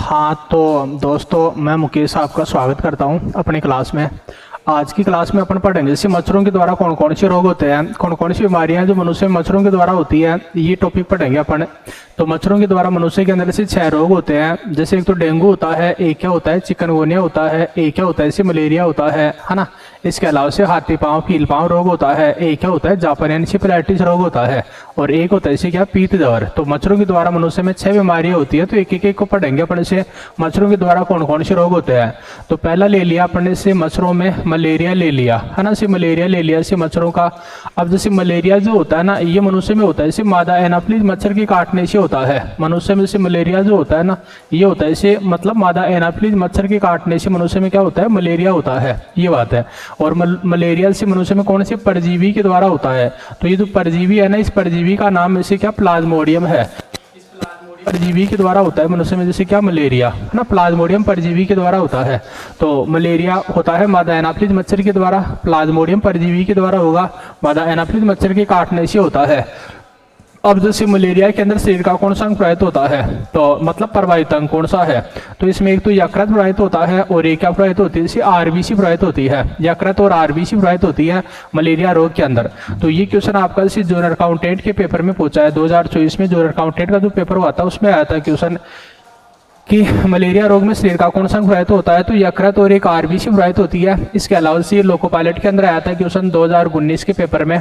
हाँ तो दोस्तों, मैं मुकेश आपका स्वागत करता हूँ अपनी क्लास में। आज की क्लास में अपन पढ़ेंगे जैसे मच्छरों के द्वारा कौन कौन से रोग होते हैं, कौन कौन सी बीमारियां जो मनुष्य में मच्छरों के द्वारा होती है, ये टॉपिक पढ़ेंगे अपन। तो मच्छरों के द्वारा मनुष्य के अंदर से 6 रोग होते हैं। जैसे एक तो डेंगू होता है, एक क्या होता है चिकनगुनिया होता है, एक क्या होता है जैसे मलेरिया होता है ना। इसके अलावा से हाथी पाँव फील पाँव रोग होता है, एक क्या होता है जापानी एनसेफेलाइटिस रोग होता है, और एक होता है इसे क्या पीत ज्वर। तो मच्छरों के द्वारा मनुष्य में 6 बीमारियां होती है। तो एक को पढ़ेंगे अपन से मच्छरों के द्वारा कौन कौन से रोग होते हैं। तो पहला ले लिया अपन से मच्छरों में मलेरिया ले लिया है ना, से मलेरिया ले लिया से मच्छरों का। अब जैसे मलेरिया जो होता है ना, ये मनुष्य में होता है इसे मादा एनाफ्लिज मच्छर के काटने से होता है। मनुष्य में से मलेरिया जो होता है ना, ये होता है इसे मतलब मादा एनाफ्लिज मच्छर के काटने से मनुष्य में क्या होता है, मलेरिया होता है, ये बात है। और मलेरिया से मनुष्य में कौन से परजीवी के द्वारा होता है। तो ये जो परजीवी है ना, इस परजीवी का नाम इसे क्या प्लाज्मोडियम है। इस प्लाज्मोडियम परजीवी के द्वारा होता है मनुष्य में जैसे क्या मलेरिया है ना, प्लाज्मोडियम परजीवी के द्वारा होता है। तो मलेरिया होता है मादा एनाफ्लिज मच्छर के द्वारा, प्लाज्मोडियम परजीवी के द्वारा होगा, मादा एनाफ्लिज मच्छर के काटने से होता है। अब जैसे मलेरिया के अंदर शरीर का कौन सा अंग प्रभावित होता है, तो मतलब प्रभावित अंग कौन सा है। तो इसमें एक तो यकृत प्रभावित होता है और एक क्या प्रभावित होती है, जैसे आरबीसी प्रभावित होती है। यकृत और आरबीसी प्रभावित होती है मलेरिया रोग के अंदर। तो ये क्वेश्चन आपका जैसे जूनियर अकाउंटेंट के पेपर में पूछा है 2024 में। जूनियर अकाउंटेंट का जो पेपर हुआ था उसमें आया था क्वेश्चन कि मलेरिया रोग में शरीर का कौन सा अंग प्रभावित होता है। तो यकृत और एक आरबीसी प्रभावित होती है। इसके अलावा से लोको पायलट के अंदर आया था क्वेश्चन 2019 के पेपर में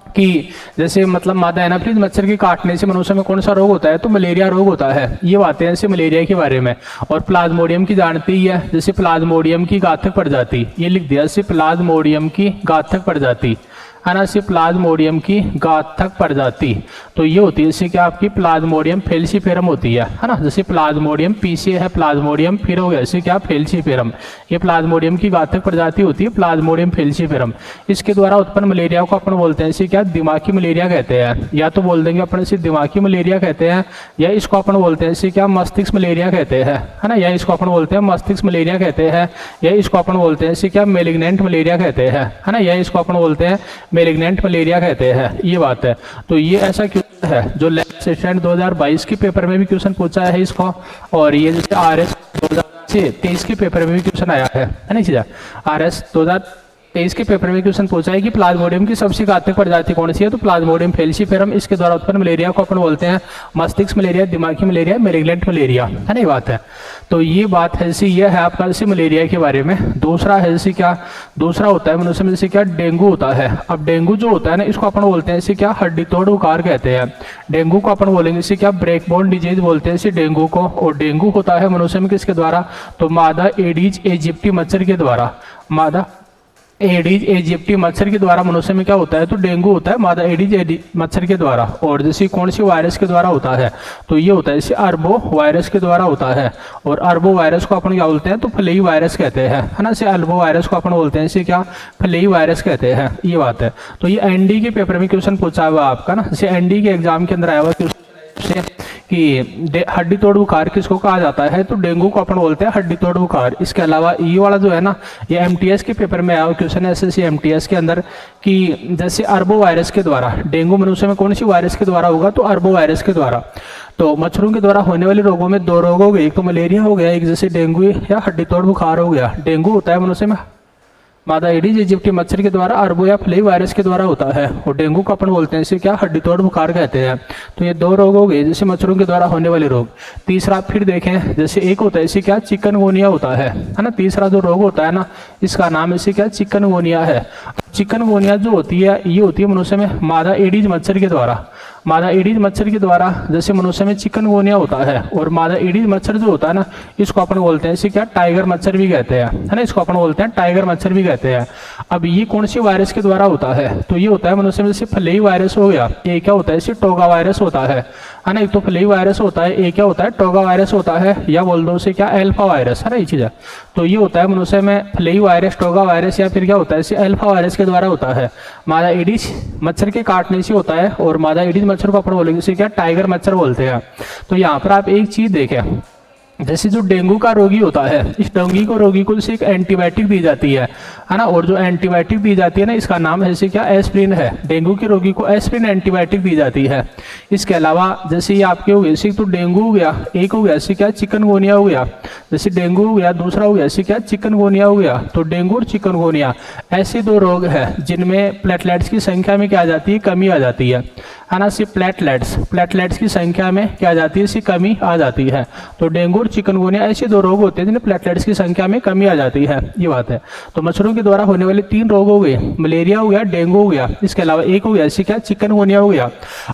कि जैसे मतलब मादा एनाफ्लिज मच्छर के काटने से मनुष्य में कौन सा रोग होता है, तो मलेरिया रोग होता है। ये बातें हैं जैसे मलेरिया के बारे में। और प्लाज्मोडियम की जानती ही है, जैसे प्लाज्मोडियम की घातक प्रजाति, ये लिख दिया जैसे प्लाज्मोडियम की घातक प्रजाति है ना, से प्लाज्मोडियम की घातक प्रजाति। तो ये होती है जैसे कि आपकी प्लाज्मोडियम फेल्सीफेरम होती है ना। जैसे प्लाज्मोडियम पीछे है प्लाज्मोडियम, फिर हो गया जैसे क्या फेल्सीफेरम। ये प्लाज्मोडियम की घातक प्रजाति होती है प्लाज्मोडियम फेल्सीफेरम। इसके द्वारा उत्पन्न मलेरिया को अपन बोलते हैं इसे क्या दिमागी मलेरिया कहते हैं, या तो बोल देंगे अपन इसे दिमागी मलेरिया कहते हैं, या इसको अपन बोलते हैं इसे क्या मस्तिष्क मलेरिया कहते हैं है ना, या इसको अपन बोलते हैं मस्तिष्क मलेरिया कहते हैं, या इसको अपन बोलते हैं इसे क्या मेलिग्नेंट मलेरिया कहते हैं है ना, या इसको अपन बोलते हैं मेलिग्नेंट मलेरिया कहते हैं, ये बात है। तो ये ऐसा क्वेश्चन है जो लैब असिस्टेंट 2022 के पेपर में भी क्वेश्चन पूछा है इसको, और ये जैसे RS 2023 के पेपर में भी क्वेश्चन आया है नहीं चीज़। RS 2023 के पेपर में क्वेश्चन पूछा है कि प्लाज्मोडियम की सबसे घातक प्रजाति कौन सी है, तो प्लाज्मोडियम फेल्सीफेरम। इसके द्वारा उत्पन्न मलेरिया को अपन बोलते हैं मस्तिष्क मलेरिया, दिमागी मलेरिया, मेलिग्नेंट मलेरिया है ना, ये बात है। तो ये बात है जैसे ये है आपका जैसे मलेरिया के बारे में। दूसरा है जैसे क्या, दूसरा होता है मनुष्य में जैसे क्या डेंगू होता है। अब डेंगू जो होता है ना, इसको अपन बोलते हैं जैसे क्या हड्डी तोड़ बुखार कहते हैं। डेंगू को अपन बोलेंगे जैसे क्या ब्रेक बोन डिजीज बोलते हैं जैसे डेंगू को। और डेंगू होता है मनुष्य में किसके द्वारा, तो मादा एडीज इजिप्टी मच्छर के द्वारा, मादा एडीज इजिप्टी मच्छर के द्वारा मनुष्य में क्या होता है, तो डेंगू होता है मादा एडीज मच्छर के द्वारा। और जैसे कौन सी वायरस के द्वारा होता है, तो ये होता है जैसे अरबो वायरस के द्वारा होता है। और अरबो वायरस को अपन क्या बोलते हैं, तो फ्लेई वायरस कहते हैं है ना, से अरबो वायरस को अपन बोलते हैं इसे क्या फ्लेई वायरस कहते हैं, ये बात है। तो ये एनडी के पेपर में क्वेश्चन पूछा हुआ आपका ना, जैसे एनडी के एग्जाम के अंदर आया हुआ क्वेश्चन कि हड्डी तोड़ बुखार किसको कहा जाता है, तो डेंगू को अपन बोलते हैं हड्डी तोड़ बुखार। इसके अलावा ये वाला जो है ना, ये एमटीएस के पेपर में आया क्वेश्चन है एसएससी एमटीएस के अंदर कि जैसे अरबो वायरस के द्वारा, डेंगू मनुष्य में कौन सी वायरस के द्वारा होगा, तो अरबो वायरस के द्वारा। तो मच्छरों के द्वारा होने वाले रोगों में 2 रोग हो गए, एक तो मलेरिया हो गया, एक जैसे डेंगू या हड्डी तोड़ बुखार हो गया। डेंगू होता है मनुष्य में मादा एडीज इजिप्टी मच्छर के द्वारा, अरबो या फ्लेई वायरस के द्वारा होता है। और डेंगू को अपन बोलते हैं इसे क्या हड्डी तोड़ बुखार कहते हैं। तो ये 2 रोग हो गए जैसे मच्छरों के द्वारा होने वाले रोग। तीसरा फिर देखें, जैसे एक होता है इसे क्या चिकनगुनिया होता है ना। तीसरा जो रोग होता है ना, इसका नाम इसे क्या चिकनगुनिया है। चिकनगुनिया जो होती है, ये होती है मनुष्य में मादा एडीज मच्छर के द्वारा, मादा एडीज मच्छर के द्वारा जैसे मनुष्य में चिकनगुनिया होता है। और मादा एडीज मच्छर जो होता है ना, इसको अपन बोलते हैं इसे क्या टाइगर मच्छर भी कहते हैं है ना, इसको अपन बोलते हैं टाइगर मच्छर भी कहते हैं। अब ये कौन सी वायरस के द्वारा होता है, तो ये होता है मनुष्य में जैसे फ्लेई वायरस हो गया, ये क्या होता है इसे टोगा वायरस होता है ना। एक तो फ्लेई वायरस होता है, एक क्या होता है टोगा वायरस होता है, या बोल दो उसे क्या अल्फा वायरस है ना, ये चीज है। तो ये होता है मनुष्य में फ्लेई वायरस, टोगा वायरस, या फिर क्या होता है इसे अल्फा वायरस के द्वारा होता है। मादा एडीज मच्छर के काटने से होता है। और मादा एडीज मच्छर को अपन बोलेंगे इसे क्या टाइगर मच्छर बोलते हैं। तो यहाँ पर आप एक चीज देखें, जैसे जो डेंगू का रोगी होता है, इस डेंगू को रोगी को जैसे एक एंटीबायोटिक दी जाती है ना, और जो एंटीबायोटिक दी जाती है ना, इसका नाम है जैसे क्या, एस्प्रिन है। डेंगू के रोगी को एस्प्रिन एंटीबायोटिक दी जाती है। इसके अलावा जैसे ये आपके हो गए जैसे तो डेंगू हो गया, एक हो गया जैसे क्या, चिकनगुनिया हो गया। जैसे डेंगू हो गया, दूसरा हो गया जैसे क्या, चिकनगुनिया हो गया। तो डेंगू और चिकनगुनिया ऐसे दो रोग हैं जिनमें प्लेटलेट्स की संख्या में क्या आ जाती है, कमी आ जाती है ना। सिर्फ प्लेटलेट्स की संख्या में क्या आ जाती है, इसकी कमी आ जाती है। तो डेंगू और चिकनगुनिया ऐसे दो रोग होते हैं जिन्हें प्लेटलेट्स की संख्या में कमी आ जाती है, ये बात है। तो मच्छरों के द्वारा होने वाले 3 रोग हो गए, मलेरिया हो गया, डेंगू हो गया, इसके अलावा एक हो गया जैसे क्या, चिकनगुनिया हो गया।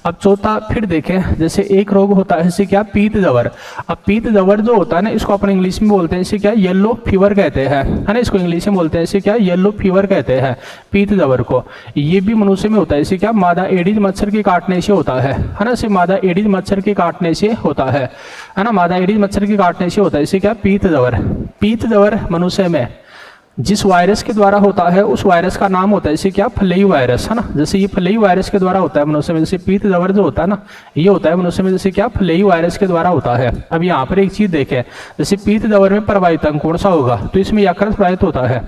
अब चौथा फिर देखें, जैसे एक रोग होता है जैसे क्या, पीत जवर। अब पीत जवर जो होता है ना, इसको अपन इंग्लिश में बोलते हैं जैसे क्या, येलो फीवर कहते हैं, है ना। इसको इंग्लिश में बोलते हैं जैसे क्या, येलो फीवर कहते हैं पीत जवर को। ये भी मनुष्य में होता है जैसे क्या, मादा एडिस मच्छर के काटने से होता है ना। इसे मादा एडिस मच्छर के काटने से होता है ना। मादा एडिस मच्छर के काटने से होता है इसे क्या, पीत जवर। पीत जवर मनुष्य में जिस वायरस के द्वारा होता है उस वायरस का नाम होता है इसे क्या, फ्लई वायरस, है ना। जैसे ये फ्लई वायरस के द्वारा होता है मनुष्य में, जैसे पीत जवर जो होता है ना, ये होता है मनुष्य में जैसे क्या, फ्लई वायरस के द्वारा होता है। अब यहाँ पर एक चीज देखें, जैसे पीत जवर में प्रभावित अंग कौन सा होगा, तो इसमें यकृत प्रभावित होता है,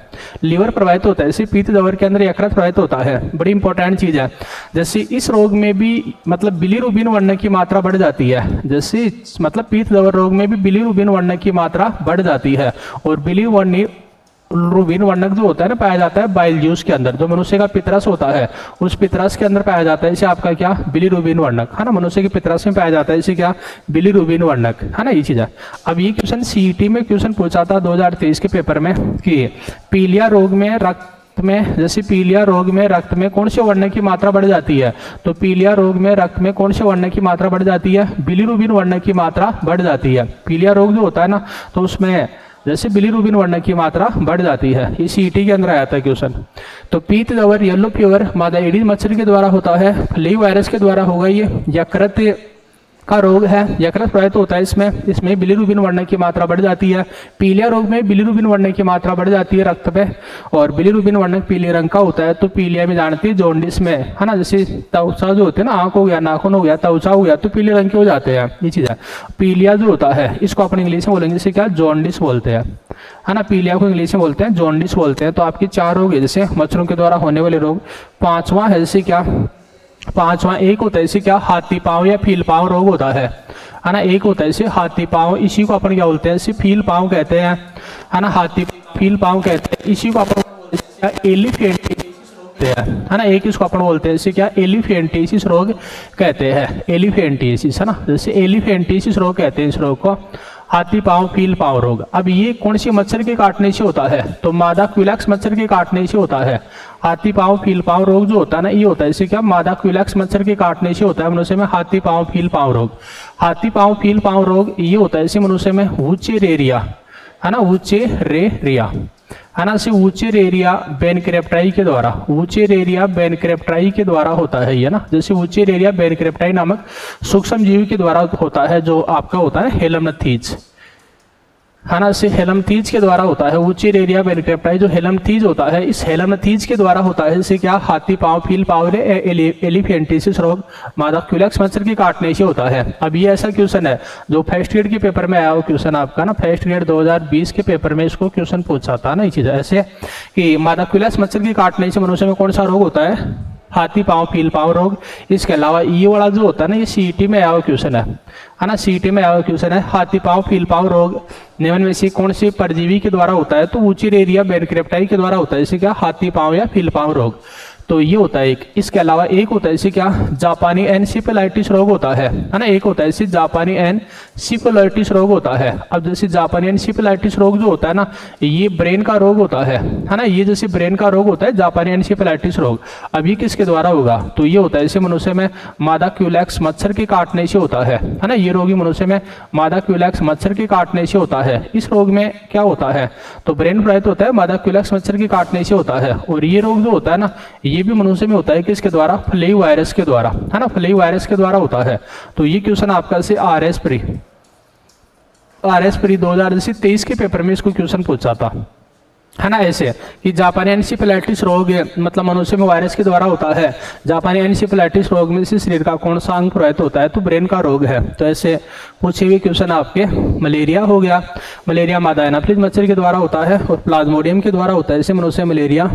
लीवर प्रभावित होता है। जैसे पीत जवर के अंदर यकृत प्रभावित होता है, बड़ी इंपॉर्टेंट चीज है। जैसे इस रोग में भी मतलब बिलीरुबिन वर्ण की मात्रा बढ़ जाती है। जैसे मतलब पीत जवर रोग में भी बिलीरुबिन वर्ण की मात्रा बढ़ जाती है, और बिलीरुबिन वर्णक जो होता है ना, पाया जाता है बाइल जूस के अंदर। जो मनुष्य का पितरस होता है उस पितरस के अंदर पाया जाता है इसे आपका क्या, बिलीरुबिन वर्णक, है ना। मनुष्य के पितरस में पाया जाता है इसे क्या, बिलीरुबिन वर्णक, है ना, ये चीज है। अब ये क्वेश्चन सीईटी में क्वेश्चन पूछा था 2023 के पेपर में कि पीलिया रोग में रक्त में, जैसे पीलिया रोग में रक्त में कौन से वर्ण की मात्रा बढ़ जाती है, तो पीलिया रोग में रक्त में कौन से वर्ण की मात्रा बढ़ जाती है, बिलीरुबिन वर्ण की मात्रा बढ़ जाती है। पीलिया रोग जो होता है ना, तो उसमें जैसे बिलीरुबिन वर्ण की मात्रा बढ़ जाती है। ये सीईटी के अंदर आया था क्वेश्चन। तो पीत जवर, येलो फीवर मादा एडिस मच्छर के द्वारा होता है, फ्लई वायरस के द्वारा होगा। ये यकृत का रोग है, यकृत प्रभावित होता है इसमें बिलीरुबिन वर्ण की मात्रा बढ़ जाती है। पीलिया रोग में बिलीरुबिन वर्ण की मात्रा बढ़ जाती है रक्त में, और बिलीरुबिन वर्ण पीले रंग का होता है। तो पीलिया में जानती है, जॉन्डिस में, है ना, जैसे त्वचा जो होते हैं ना, आंख हो गया, नाखून हो गया, त्वचा हो गया, तो पीले रंग के हो जाते हैं, ये चीज है। पीलिया जो होता है इसको अपन इंग्लिश में बोलेंगे जैसे क्या, जॉन्डिस बोलते हैं, है ना। पीलिया को इंग्लिश में बोलते हैं जॉन्डिस बोलते हैं। तो आपके 4 रोग है जैसे मच्छरों के द्वारा होने वाले रोग। 5वां है जैसे क्या, 5वां एक होता है इसे क्या, हाथी पांव या फील पांव रोग होता है ना। एक होता है इसे हाथी पांव, इसी को अपन क्या बोलते हैं, इसे फील पांव कहते हैं, है ना। हाथी फील पांव कहते हैं, इसी को अपन एलिफेंटियासिस रोग कहते हैं, है ना। एक इसको अपन बोलते हैं इसे क्या, एलिफेंटियासिस रोग कहते हैं, एलिफेंटियासिस, है ना। जैसे एलिफेंटियासिस रोग कहते हैं इस रोग को, हाथी पांव फील पांव रोग। अब ये कौन सी मच्छर के काटने से होता है, तो मादा क्विलैक्स मच्छर के काटने से होता है। हाथी पांव फील पांव रोग जो होता है ना, ये होता है इसे क्या, मादा क्विलैक्स मच्छर के काटने से होता है मनुष्य में हाथी पांव फील पांव रोग। हाथी पांव फील पांव रोग ये होता है इसे मनुष्य में वुचेरेरिया, है ना, वुचेरेरिया, है ना। से वुचेरेरिया बेनक्रेप्टाई के द्वारा, वुचेरेरिया बेनक्रेप्टाई के द्वारा होता है ये ना। जैसे वुचेरेरिया बेनक्रेप्टाई नामक सूक्ष्म जीव के द्वारा होता है, जो आपका होता है हेलमनथीज, है ना। से हेलमथीज के द्वारा होता है वुचेरेरिया बेनक्रेप्टाई, जो हेलमथीज होता है इस हेलमथीज के द्वारा होता है। इसे क्या, हाथी पांव फील पांव एलिफेंटियासिस रोग मादा क्विलैक्स मच्छर के काटने से होता है। अब ये ऐसा क्वेश्चन है जो फर्स्ट ग्रेड के पेपर में आया हो क्वेश्चन आपका ना, फर्स्ट ग्रेड 2020 के पेपर में इसको क्वेश्चन पूछा था ना। ये चीज ऐसे कि मादा क्विलैक्स मच्छर के काटने से मनुष्य में कौन सा रोग होता है, हाथी पांव फील पांव रोग। इसके अलावा ये वाला जो होता है ना, ये सीईटी में आया हुआ क्वेश्चन है ना, सीईटी में आया हुआ क्वेश्चन है, हाथी पांव फील पांव रोग निम्न में से कौन से परजीवी के द्वारा होता है, तो वुचेरेरिया बेनक्रेप्टाई के द्वारा होता है। इसे क्या, हाथी पांव या फील पांव रोग। तो ये होता है एक। इसके अलावा एक होता है इसे क्या, जापानी एनसीफेलाइटिस रोग होता है ना। एक होता है इसे जापानी एनसीफेलाइटिस रोग होता है। अब जैसे जापानी एनसीफेलाइटिस रोग जो होता है ना, ये ब्रेन का रोग होता है ना। ये जैसे ब्रेन का रोग होता है जापानी एनसीफेलाइटिस रोग। अब ये किसके द्वारा होगा, तो ये होता है इसे मनुष्य में मादा क्विलैक्स मच्छर के काटने से होता है ना। ये रोगी मनुष्य में मादा क्विलैक्स मच्छर के काटने से होता है। इस रोग में क्या होता है, तो ब्रेन प्रभावित होता है, मादा क्विलैक्स मच्छर के काटने से होता है। और ये रोग जो होता है ना, ये भी मनुष्य में होता है किसके द्वारा, फ्लई वायरस के द्वारा, है ना। फ्लई वायरस के द्वारा होता है। तो ये क्वेश्चन आपका से आरएस प्री 2023 के पेपर में इसको क्वेश्चन पूछा था। है ना, ऐसे कि जापानी एनसीफेलाइटिस रोग मतलब मनुष्य में वायरस के द्वारा होता है। जापानी एनसीफेलाइटिस रोग में से शरीर का कौन सा अंग प्रभावित होता है, तो ब्रेन का रोग है। तो ऐसे पूछे हुए क्वेश्चन आपके मलेरिया हो गया, मलेरिया मादा एनाफिलिस मच्छर के द्वारा होता है और प्लाज्मोडियम के द्वारा होता है जैसे मनुष्य मलेरिया।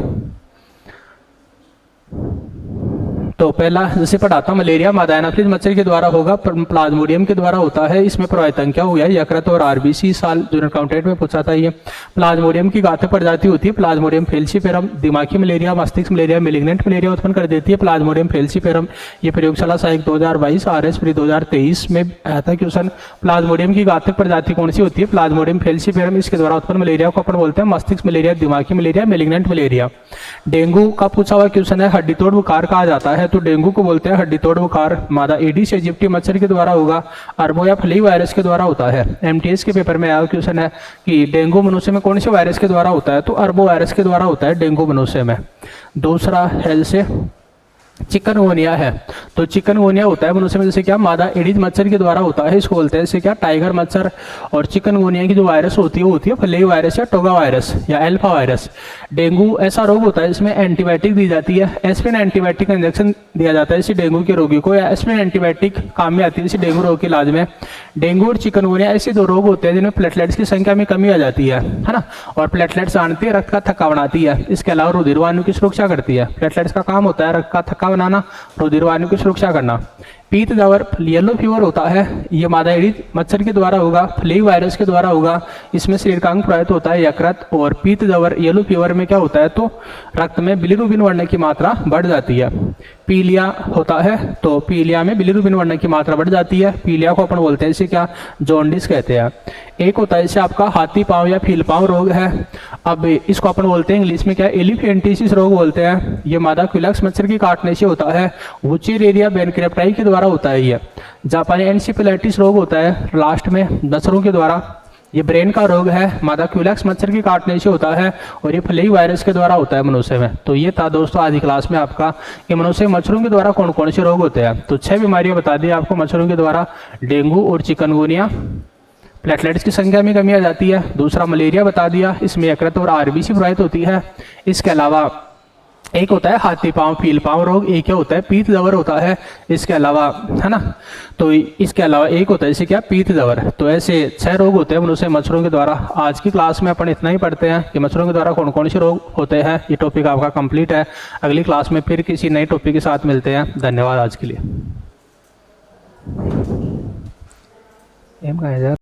तो पहला जैसे पढ़ा था, मलेरिया मादा एनाफिलिस मच्छर के द्वारा होगा, प्लाज्मोडियम के द्वारा होता है। इसमें प्रभावित अंग क्या हो गया, यकृत और आरबीसी। साल जूनियर काउंटेंट में पूछा था ये। प्लाज्मोडियम की घातक प्रजाति होती है प्लाज्मोडियम फेल्सीफेरम। दिमागी मलेरिया, मस्तिष्क मलेरिया, मेलिग्नेंट मलेरिया उत्पन्न कर देती है प्लाज्मोडियम फेल्सीफेरम। ये प्रयोगशाला सहायक 2022 RS प्री 2023 में आया था क्वेश्चन। प्लाज्मोडियम की घातक प्रजाति कौन सी होती है, प्लाज्मोडियम फेल्सीफेरम। इसके द्वारा उत्पन्न मलेरिया को अपन बोलते हैं मस्तिष्क मलेरिया, दिमागी मलेरिया, मेलिग्नेंट मलेरिया। डेंगू का पूछा हुआ क्वेश्चन है, हड्डी तोड़ बुखार कहा जाता है, तो डेंगू को बोलते हैं हड्डी तोड़ बुखार। मादा एडिस इजिप्टी मच्छर के द्वारा होगा, अरबो या फ्ली वायरस के द्वारा होता है। एमटीएस के पेपर में आया क्वेश्चन है कि डेंगू मनुष्य में कौन से वायरस के द्वारा होता है, तो अरबो वायरस के द्वारा होता है डेंगू मनुष्य में। दूसरा है जैसे चिकनगुनिया है, तो चिकनगुनिया होता है मनुष्य में जैसे क्या, मादा एडिस मच्छर के द्वारा होता है, इसको बोलते हैं जैसे क्या, टाइगर मच्छर। और चिकनगुनिया की जो वायरस होती है वो होती है फ्लेग वायरस या टोगा वायरस या अल्फा वायरस। डेंगू ऐसा रोग होता है जिसमें एंटीबायोटिक दी जाती है, एस्पिरिन एंटीबायोटिक का इंजेक्शन दिया जाता है इसी डेंगू के रोगी को, या एस्पिरिन एंटीबायोटिक काम में आती है इसी डेंगू रोग के इलाज में। डेंगू और चिकनगुनिया ऐसे दो रोग होते हैं जिनमें प्लेटलेट्स की संख्या में कमी आ जाती है ना, और प्लेटलेट्स जानती है रक्त का थक्का बनाती है। इसके अलावा रुधिरवाहिनी की सुरक्षा करती है। प्लेटलेट्स का काम होता है रक्त का थक्का बनाना, रुधिरवाहिनी की सुरक्षा करना। पीत जवर येलो फीवर होता है, ये मादा एडिस मच्छर के द्वारा होगा, फ्लेग वायरस के द्वारा होगा। इसमें शरीर का अंग प्रभावित होता है यकृत। और पीत जवर येलो फीवर में क्या होता है, तो रक्त में बिलिरुबिन वर्ण की मात्रा बढ़ जाती है। पीलिया होता है, तो पीलिया में बिलिरुबिन वर्ण की मात्रा बढ़ जाती है। पीलिया को अपन बोलते हैं इसे क्या, जॉन्डिस कहते हैं। एक होता है इसे आपका हाथी पांव या फील पांव रोग है। अब इसको अपन बोलते हैं इंग्लिश में क्या, एलिफेंटिसिस रोग बोलते हैं। ये मादा क्विलक्स मच्छर की काटने से होता है, वुचेरेरिया बेनक्रेप्टाई के द्वारा होता है। ये जापानी एनसीफेलाइटिस रोग होता है लास्ट में मच्छरों के द्वारा। ये ब्रेन का रोग है, मादा क्विलक्स मच्छर की काटने से होता है, और ये फ्लेग वायरस के द्वारा होता है मनुष्य में। तो ये था दोस्तों आज की क्लास में आपका कि मनुष्य मच्छरों के द्वारा कौन कौन से रोग होते हैं। तो 6 बीमारियां बता दी आपको मच्छरों के द्वारा, डेंगू और चिकनगुनिया, प्लेटलेट्स की संख्या में कमी आ जाती है। दूसरा मलेरिया बता दिया, इसमें यकृत और आरबीसी प्रभावित होती है। इसके अलावा एक होता है हाथी पांव फील पांव रोग, एक क्या होता है पीत जवर होता है। इसके अलावा है ना, तो इसके अलावा एक होता है इसे क्या, पीत जवर। तो ऐसे 6 रोग होते हैं मनुष्य मच्छरों के द्वारा। आज की क्लास में अपन इतना ही पढ़ते हैं कि मच्छरों के द्वारा कौन कौन से रोग होते हैं। ये टॉपिक आपका कंप्लीट है। अगली क्लास में फिर किसी नए टॉपिक के साथ मिलते हैं। धन्यवाद आज के लिए।